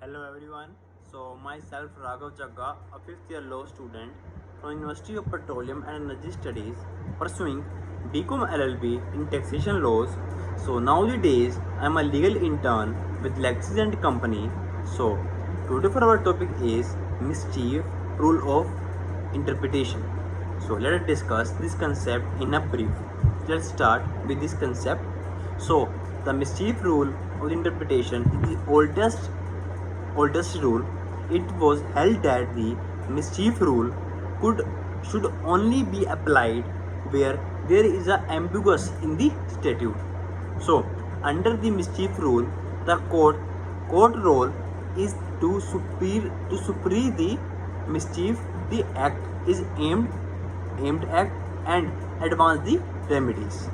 Hello everyone. So myself Raghav Jagga, a fifth year law student from University of Petroleum and Energy Studies, pursuing BCom LLB in taxation laws. So nowadays I am a legal intern with Lexis and Company. So today for our topic is mischief rule of interpretation. So let us discuss this concept in a brief. Let's start with this concept. So the mischief rule of the interpretation is the oldest rule. It was held that the mischief rule could should only be applied where there is a ambiguous in the statute. So, under the mischief rule, the court role is to suppress the mischief the act is aimed at and advance the remedies.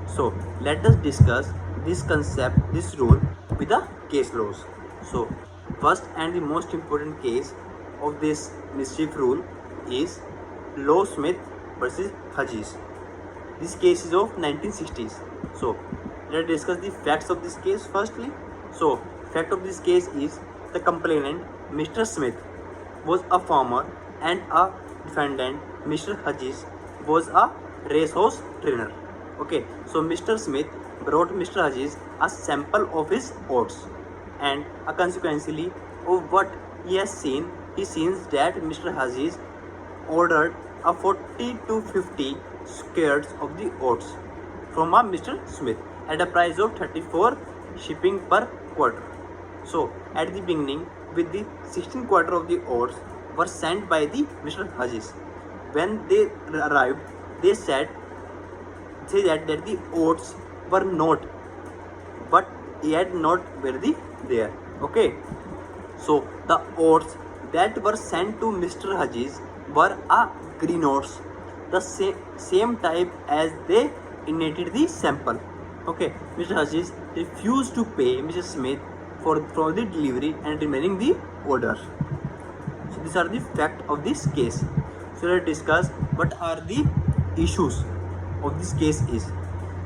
So let us discuss this concept, this rule with the case laws. So first and the most important case of this mischief rule is Law Smith versus Hughes. This case is of 1960s. So let's discuss the facts of this case firstly. So fact of this case is the complainant Mr. Smith was a farmer and a defendant Mr. Hughes was a racehorse trainer. Okay, so Mr. Smith brought Mr. Hughes a sample of his oats, and consequently of what he has seen, he sees that Mr. Hughes ordered a 40 to 50 squares of the oats from a Mr. Smith at a price of 34 shipping per quarter. So at the beginning, with the 16 quarter of the oats were sent by the Mr. Hughes. When they arrived, they say that the oats were not, but yet not were there. Okay, so the oats that were sent to Mr. Hughes were a green oats, the same type as they initiated the sample. Okay, Mr. Hughes refused to pay Mr. Smith for the delivery and remaining the order. So these are the fact of this case. So let's discuss what are the issues of this case is.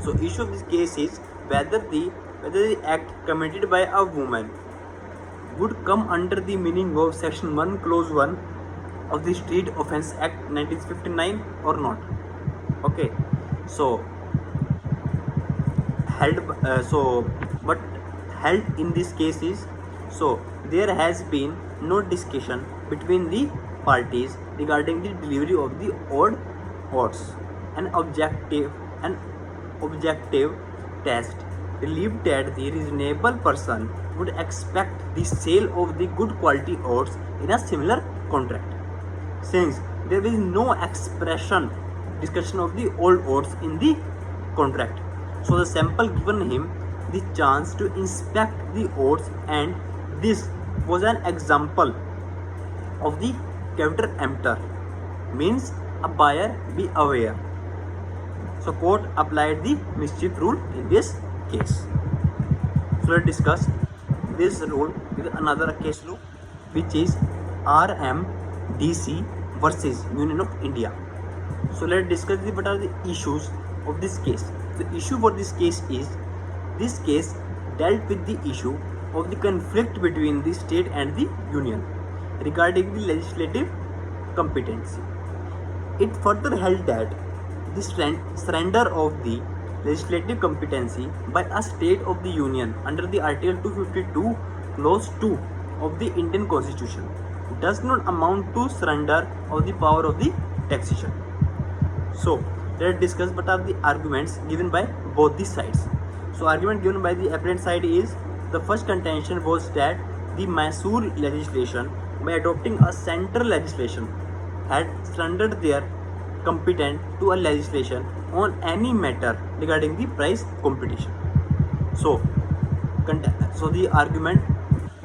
So issue of this case is whether the act committed by a woman would come under the meaning of section 1 clause 1 of the Street Offence Act 1959 or not. Okay, so what held in this case is, so there has been no discussion between the parties regarding the delivery of the oats. An objective test believed that the reasonable person would expect the sale of the good quality oats in a similar contract, since there is no discussion of the old oats in the contract. So the sample given him the chance to inspect the oats, and this was an example of the counter emptor, means a buyer be aware. So court applied the mischief rule in this case. So let's discuss this rule with another case law, which is RMDC versus Union of India. So let's discuss what are the issues of this case. The issue for this case is, this case dealt with the issue of the conflict between the state and the union regarding the legislative competency. It further held that the surrender of the legislative competency by a state of the union under the Article 252 clause 2 of the Indian Constitution does not amount to surrender of the power of the taxation. So let's discuss what are the arguments given by both the sides. So argument given by the appellant side is, the first contention was that the Mysore legislation, by adopting a central legislation, had surrendered their competent to a legislation on any matter regarding the price competition. So the argument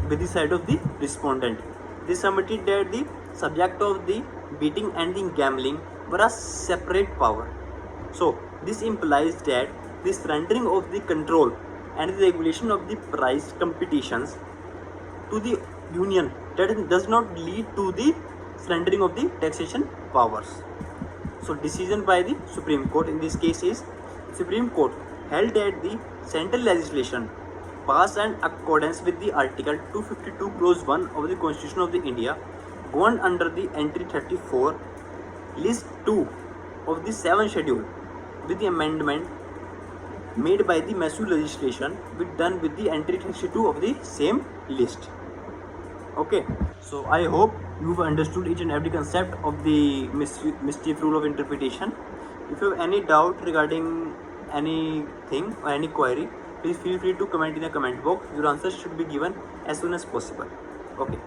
with the side of the respondent, they submitted that the subject of the betting and the gambling were a separate power. So this implies that the surrendering of the control and the regulation of the price competitions to the union, that does not lead to the surrendering of the taxation powers. So decision by the Supreme Court in this case is, Supreme Court held that the central legislation passed in accordance with the Article 252 Clause 1 of the Constitution of the India, governed under the Entry 34, List 2 of the 7th Schedule, with the amendment made by the Masu legislation, with done with the Entry 32 of the same list. Okay, so I hope you've understood each and every concept of the mischief rule of interpretation. If you have any doubt regarding anything or any query, please feel free to comment in the comment box. Your answers should be given as soon as possible. Okay.